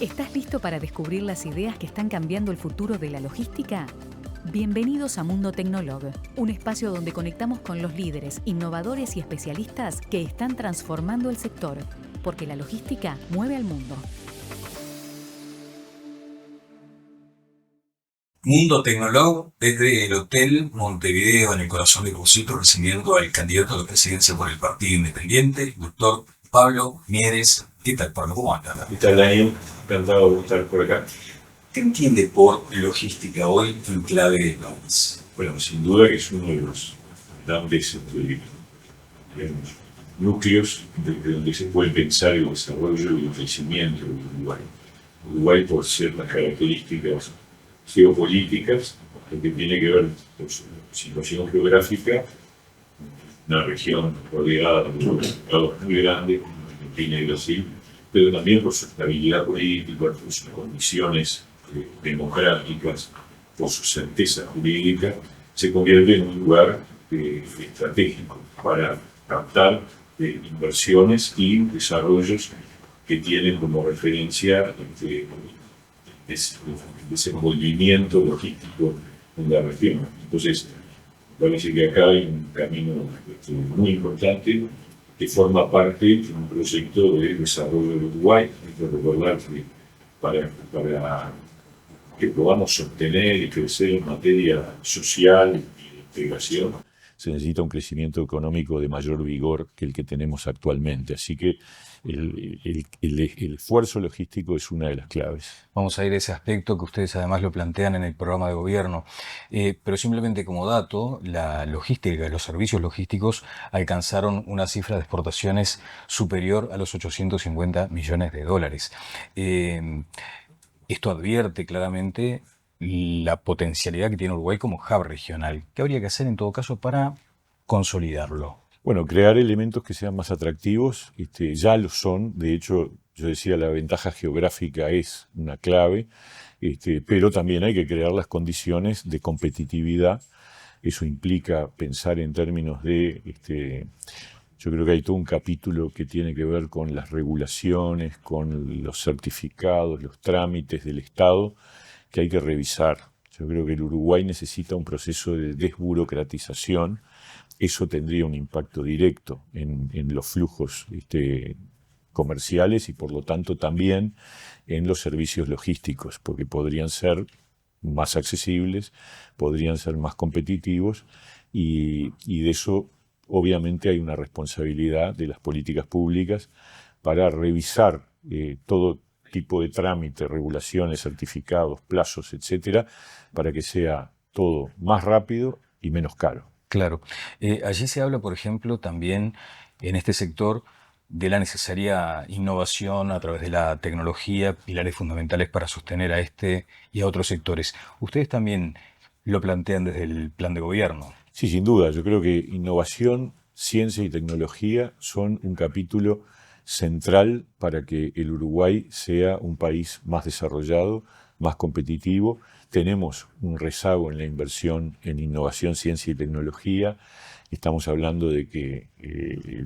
¿Estás listo para descubrir las ideas que están cambiando el futuro de la logística? Bienvenidos a Mundo Tecnolog, un espacio donde conectamos con los líderes, innovadores y especialistas que están transformando el sector, porque la logística mueve al mundo. Mundo Tecnolog desde el Hotel Montevideo en el corazón de Crucito, recibiendo al candidato a la presidencia por el Partido Independiente, el doctor Pablo Mieres. ¿Qué tal, Pablo? ¿Cómo andas? ¿Qué tal, Daniel? Encantado de estar por acá. ¿Qué entiende por logística hoy en clave de país? Bueno, sin duda que es uno de los grandes digamos, núcleos desde donde se puede pensar el desarrollo y el crecimiento de Uruguay. Uruguay, por ciertas características geopolíticas, lo que tiene que ver con su situación geográfica, una región rodeada por mercados muy grandes, como Argentina y Brasil, pero también por su estabilidad política, por sus condiciones democráticas, por su certeza jurídica, se convierte en un lugar estratégico para captar inversiones y desarrollos que tienen como referencia desenvolvimiento logístico en la región. Entonces, parece que acá hay un camino muy importante que forma parte de un proyecto de desarrollo de Uruguay. Hay que recordar que para que podamos sostener y crecer en materia social y de integración, se necesita un crecimiento económico de mayor vigor que el que tenemos actualmente. Así que el esfuerzo logístico es una de las claves. Vamos a ir a ese aspecto que ustedes además lo plantean en el programa de gobierno. Pero simplemente como dato, la logística y los servicios logísticos alcanzaron una cifra de exportaciones superior a los 850 millones de dólares. Esto advierte claramente la potencialidad que tiene Uruguay como hub regional. ¿Qué habría que hacer en todo caso para consolidarlo? Bueno, crear elementos que sean más atractivos, ya lo son. De hecho, yo decía, la ventaja geográfica es una clave, pero también hay que crear las condiciones de competitividad. Eso implica pensar en términos de... Yo creo que hay todo un capítulo que tiene que ver con las regulaciones, con los certificados, los trámites del Estado, que hay que revisar. Yo creo que el Uruguay necesita un proceso de desburocratización. Eso tendría un impacto directo en los flujos comerciales y por lo tanto también en los servicios logísticos, porque podrían ser más accesibles, podrían ser más competitivos y de eso obviamente hay una responsabilidad de las políticas públicas para revisar todo tipo de trámite, regulaciones, certificados, plazos, etcétera, para que sea todo más rápido y menos caro. Claro. Allí se habla, por ejemplo, también en este sector de la necesaria innovación a través de la tecnología, pilares fundamentales para sostener a este y a otros sectores. ¿Ustedes también lo plantean desde el plan de gobierno? Sí, sin duda. Yo creo que innovación, ciencia y tecnología son un capítulo central para que el Uruguay sea un país más desarrollado, más competitivo. Tenemos un rezago en la inversión en innovación, ciencia y tecnología. Estamos hablando de que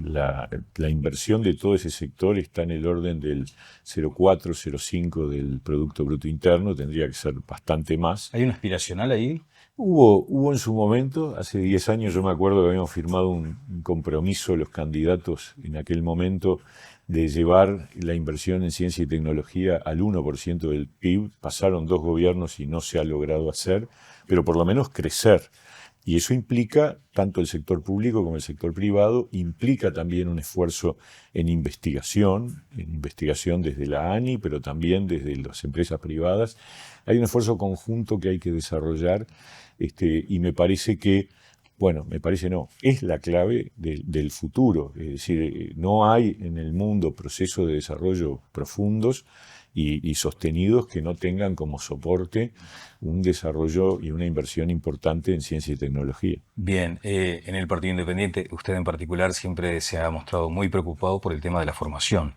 la inversión de todo ese sector está en el orden del 0,4, 0,5 del Producto Bruto Interno. Tendría que ser bastante más. ¿Hay un aspiracional ahí? Hubo en su momento, hace 10 años yo me acuerdo que habíamos firmado un compromiso los candidatos en aquel momento de llevar la inversión en ciencia y tecnología al 1% del PIB. Pasaron 2 gobiernos y no se ha logrado hacer, pero por lo menos crecer. Y eso implica, tanto el sector público como el sector privado, implica también un esfuerzo en investigación desde la ANI, pero también desde las empresas privadas. Hay un esfuerzo conjunto que hay que desarrollar y me parece que, es la clave del futuro. Es decir, no hay en el mundo procesos de desarrollo profundos y sostenidos que no tengan como soporte un desarrollo y una inversión importante en ciencia y tecnología. Bien, en el Partido Independiente, usted en particular siempre se ha mostrado muy preocupado por el tema de la formación.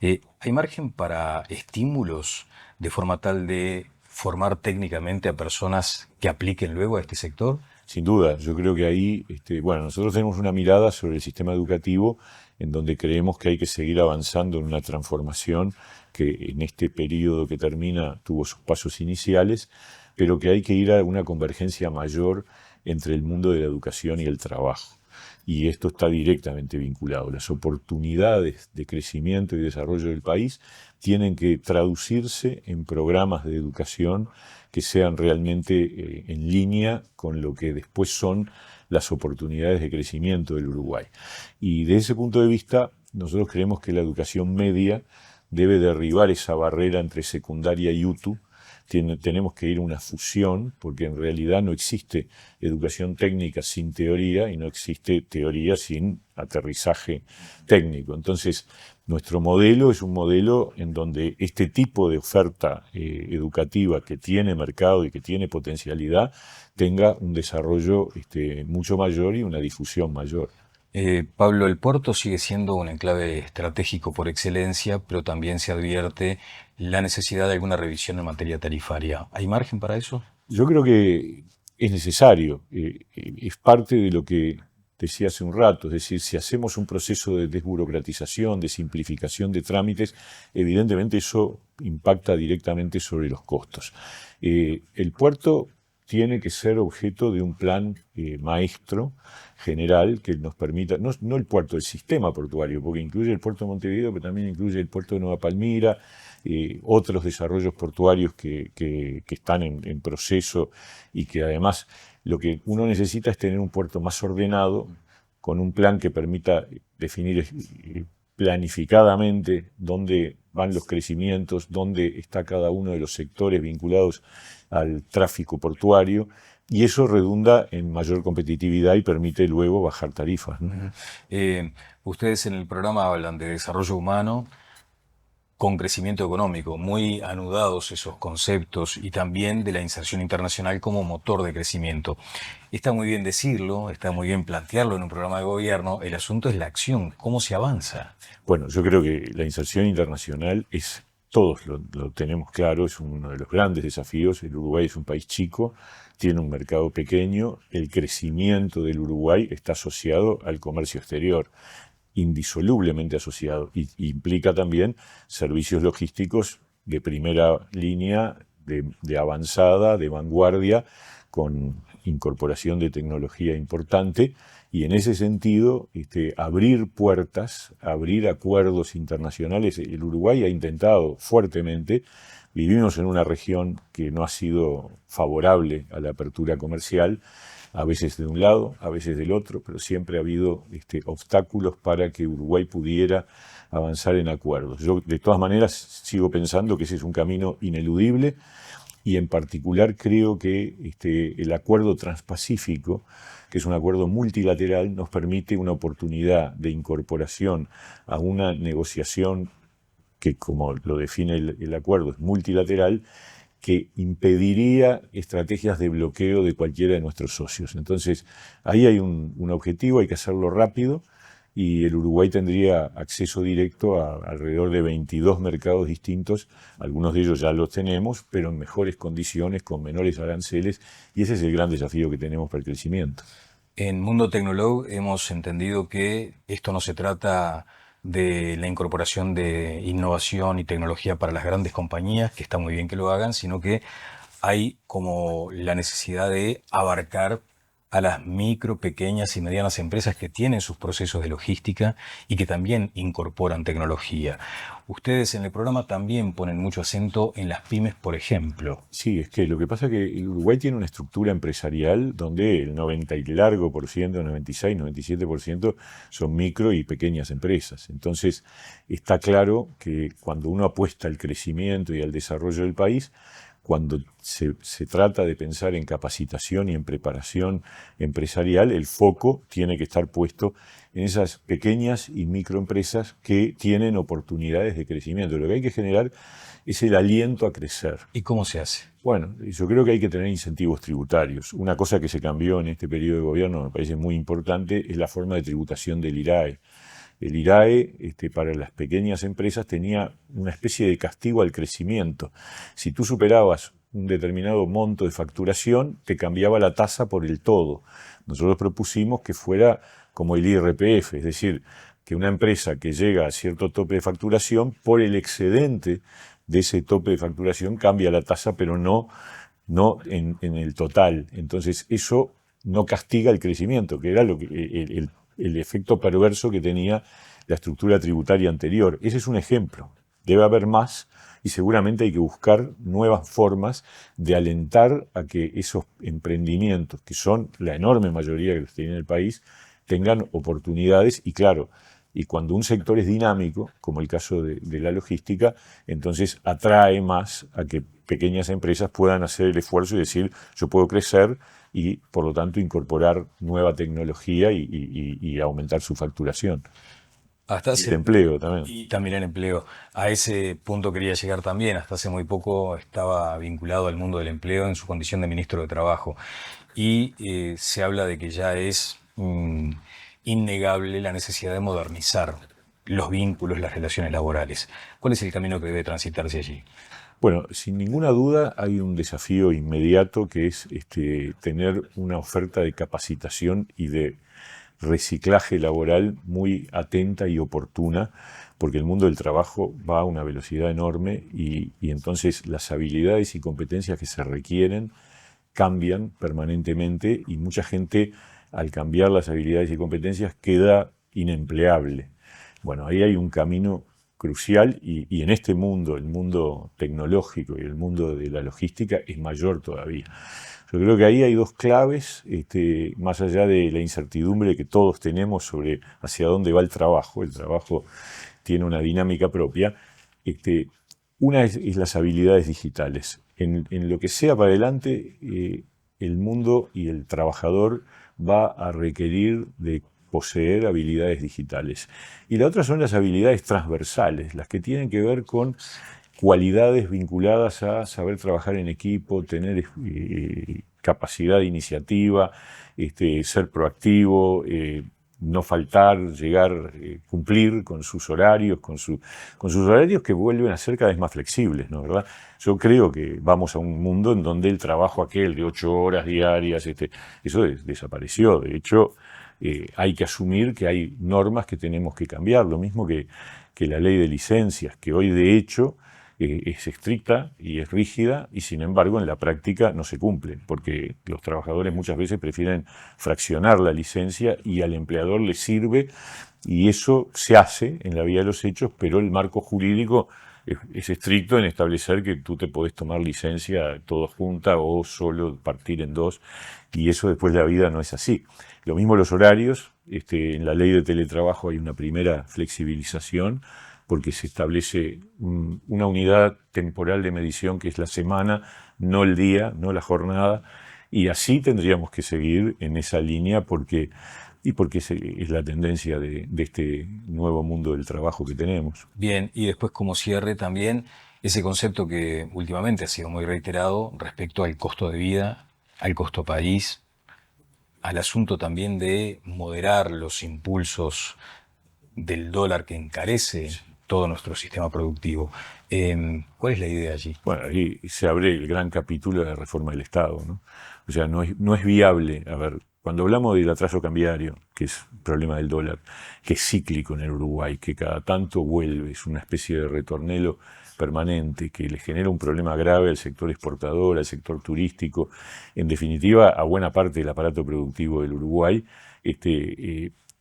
¿Hay margen para estímulos de forma tal de formar técnicamente a personas que apliquen luego a este sector? Sin duda, yo creo que ahí, nosotros tenemos una mirada sobre el sistema educativo en donde creemos que hay que seguir avanzando en una transformación que en este periodo que termina tuvo sus pasos iniciales, pero que hay que ir a una convergencia mayor entre el mundo de la educación y el trabajo. Y esto está directamente vinculado. Las oportunidades de crecimiento y desarrollo del país tienen que traducirse en programas de educación que sean realmente en línea con lo que después son las oportunidades de crecimiento del Uruguay. Y de ese punto de vista, nosotros creemos que la educación media debe derribar esa barrera entre secundaria y UTU. Tenemos que ir a una fusión, porque en realidad no existe educación técnica sin teoría y no existe teoría sin aterrizaje técnico. Entonces, nuestro modelo es un modelo en donde este tipo de oferta educativa que tiene mercado y que tiene potencialidad tenga un desarrollo mucho mayor y una difusión mayor. Pablo, el puerto sigue siendo un enclave estratégico por excelencia, pero también se advierte la necesidad de alguna revisión en materia tarifaria. ¿Hay margen para eso? Yo creo que es necesario, es parte de lo que decía hace un rato, es decir, si hacemos un proceso de desburocratización, de simplificación de trámites, evidentemente eso impacta directamente sobre los costos. El puerto tiene que ser objeto de un plan maestro general que nos permita, no el puerto, el sistema portuario, porque incluye el puerto de Montevideo, pero también incluye el puerto de Nueva Palmira, otros desarrollos portuarios que están en proceso y que además lo que uno necesita es tener un puerto más ordenado, con un plan que permita definir planificadamente dónde van los crecimientos, dónde está cada uno de los sectores vinculados al tráfico portuario, y eso redunda en mayor competitividad y permite luego bajar tarifas, ¿no? Ustedes en el programa hablan de desarrollo humano con crecimiento económico, muy anudados esos conceptos, y también de la inserción internacional como motor de crecimiento. Está muy bien decirlo, está muy bien plantearlo en un programa de gobierno, el asunto es la acción, ¿cómo se avanza? Bueno, yo creo que la inserción internacional todos lo tenemos claro, es uno de los grandes desafíos. El Uruguay es un país chico, tiene un mercado pequeño, el crecimiento del Uruguay está asociado al comercio exterior, indisolublemente asociado, y implica también servicios logísticos de primera línea, de avanzada, de vanguardia, con incorporación de tecnología importante, y en ese sentido abrir puertas, abrir acuerdos internacionales. El Uruguay ha intentado fuertemente. Vivimos en una región que no ha sido favorable a la apertura comercial, a veces de un lado, a veces del otro, pero siempre ha habido obstáculos para que Uruguay pudiera avanzar en acuerdos. Yo, de todas maneras, sigo pensando que ese es un camino ineludible, y en particular creo que el acuerdo transpacífico, que es un acuerdo multilateral, nos permite una oportunidad de incorporación a una negociación que, como lo define el acuerdo, es multilateral, que impediría estrategias de bloqueo de cualquiera de nuestros socios. Entonces, ahí hay un objetivo, hay que hacerlo rápido, y el Uruguay tendría acceso directo a alrededor de 22 mercados distintos. Algunos de ellos ya los tenemos, pero en mejores condiciones, con menores aranceles, y ese es el gran desafío que tenemos para el crecimiento. En Mundo Tecnolog hemos entendido que esto no se trata de la incorporación de innovación y tecnología para las grandes compañías, que está muy bien que lo hagan, sino que hay como la necesidad de abarcar a las micro, pequeñas y medianas empresas que tienen sus procesos de logística y que también incorporan tecnología. Ustedes en el programa también ponen mucho acento en las pymes, por ejemplo. Sí, es que lo que pasa es que el Uruguay tiene una estructura empresarial donde el 90 y largo por ciento, 96, 97% son micro y pequeñas empresas. Entonces, está claro que cuando uno apuesta al crecimiento y al desarrollo del país, cuando se trata de pensar en capacitación y en preparación empresarial, el foco tiene que estar puesto en esas pequeñas y microempresas que tienen oportunidades de crecimiento. Lo que hay que generar es el aliento a crecer. ¿Y cómo se hace? Bueno, yo creo que hay que tener incentivos tributarios. Una cosa que se cambió en este periodo de gobierno, me parece muy importante, es la forma de tributación del IRAE. El IRAE, para las pequeñas empresas, tenía una especie de castigo al crecimiento. Si tú superabas un determinado monto de facturación, te cambiaba la tasa por el todo. Nosotros propusimos que fuera como el IRPF, es decir, que una empresa que llega a cierto tope de facturación, por el excedente de ese tope de facturación cambia la tasa, pero no en el total. Entonces eso no castiga el crecimiento, que era el efecto perverso que tenía la estructura tributaria anterior. Ese es un ejemplo. Debe haber más y seguramente hay que buscar nuevas formas de alentar a que esos emprendimientos, que son la enorme mayoría que los tiene en el país, tengan oportunidades y claro, y cuando un sector es dinámico, como el caso de la logística, entonces atrae más a que pequeñas empresas puedan hacer el esfuerzo y decir, yo puedo crecer y por lo tanto incorporar nueva tecnología y aumentar su facturación. Y el empleo también. Y también el empleo. A ese punto quería llegar también. Hasta hace muy poco estaba vinculado al mundo del empleo en su condición de ministro de Trabajo. Y se habla de que ya es innegable la necesidad de modernizar los vínculos, las relaciones laborales. ¿Cuál es el camino que debe transitarse allí? Bueno, sin ninguna duda hay un desafío inmediato que es tener una oferta de capacitación y de reciclaje laboral muy atenta y oportuna, porque el mundo del trabajo va a una velocidad enorme y entonces las habilidades y competencias que se requieren cambian permanentemente y mucha gente al cambiar las habilidades y competencias queda inempleable. Bueno, ahí hay un camino crucial y en este mundo, el mundo tecnológico y el mundo de la logística es mayor todavía. Yo creo que ahí hay dos claves, más allá de la incertidumbre que todos tenemos sobre hacia dónde va el trabajo tiene una dinámica propia. Una es las habilidades digitales. En lo que sea para adelante, el mundo y el trabajador va a requerir de poseer habilidades digitales. Y la otra son las habilidades transversales, las que tienen que ver con cualidades vinculadas a saber trabajar en equipo, tener capacidad de iniciativa, ser proactivo, no faltar, llegar, cumplir con sus horarios, con sus horarios que vuelven a ser cada vez más flexibles, ¿no? ¿Verdad? Yo creo que vamos a un mundo en donde el trabajo aquel de 8 horas diarias, eso desapareció. De hecho, hay que asumir que hay normas que tenemos que cambiar, lo mismo que la ley de licencias, que hoy de hecho es estricta y es rígida y sin embargo en la práctica no se cumple, porque los trabajadores muchas veces prefieren fraccionar la licencia y al empleador le sirve y eso se hace en la vía de los hechos, pero el marco jurídico es estricto en establecer que tú te podés tomar licencia todo junta o solo partir en dos y eso después de la vida no es así. Lo mismo los horarios, en la ley de teletrabajo hay una primera flexibilización porque se establece una unidad temporal de medición que es la semana, no el día, no la jornada, y así tendríamos que seguir en esa línea porque es la tendencia de este nuevo mundo del trabajo que tenemos. Bien, y después como cierre también ese concepto que últimamente ha sido muy reiterado respecto al costo de vida, al costo país, al asunto también de moderar los impulsos del dólar que encarece todo nuestro sistema productivo. ¿Cuál es la idea allí? Bueno, ahí se abre el gran capítulo de la reforma del Estado, ¿no? O sea, no es viable. A ver, cuando hablamos del atraso cambiario, que es un problema del dólar, que es cíclico en el Uruguay, que cada tanto vuelve, es una especie de retornelo permanente, que le genera un problema grave al sector exportador, al sector turístico, en definitiva, a buena parte del aparato productivo del Uruguay,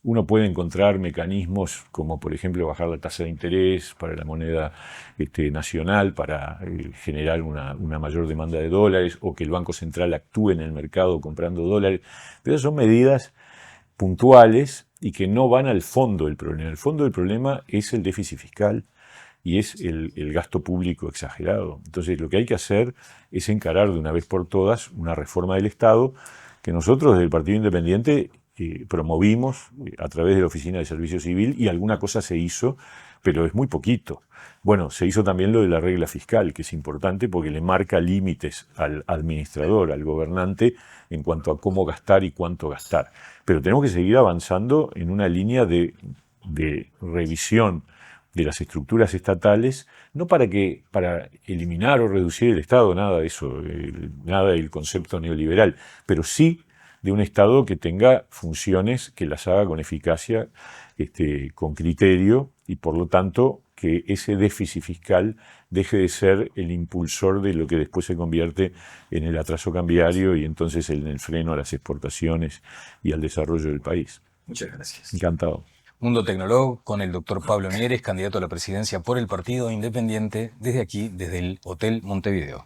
uno puede encontrar mecanismos como, por ejemplo, bajar la tasa de interés para la moneda nacional para generar una mayor demanda de dólares o que el Banco Central actúe en el mercado comprando dólares. Pero son medidas puntuales y que no van al fondo del problema. El fondo del problema es el déficit fiscal y es el gasto público exagerado. Entonces, lo que hay que hacer es encarar de una vez por todas una reforma del Estado que nosotros desde el Partido Independiente promovimos a través de la Oficina de Servicio Civil y alguna cosa se hizo, pero es muy poquito. Bueno, se hizo también lo de la regla fiscal, que es importante porque le marca límites al administrador, al gobernante, en cuanto a cómo gastar y cuánto gastar. Pero tenemos que seguir avanzando en una línea de revisión de las estructuras estatales, no para eliminar o reducir el Estado, nada de eso, nada del concepto neoliberal, pero sí de un Estado que tenga funciones, que las haga con eficacia, con criterio, y por lo tanto que ese déficit fiscal deje de ser el impulsor de lo que después se convierte en el atraso cambiario y entonces en el freno a las exportaciones y al desarrollo del país. Muchas gracias. Encantado. Mundo Tecnológico con el doctor Pablo Mieres, candidato a la presidencia por el Partido Independiente, desde aquí, desde el Hotel Montevideo.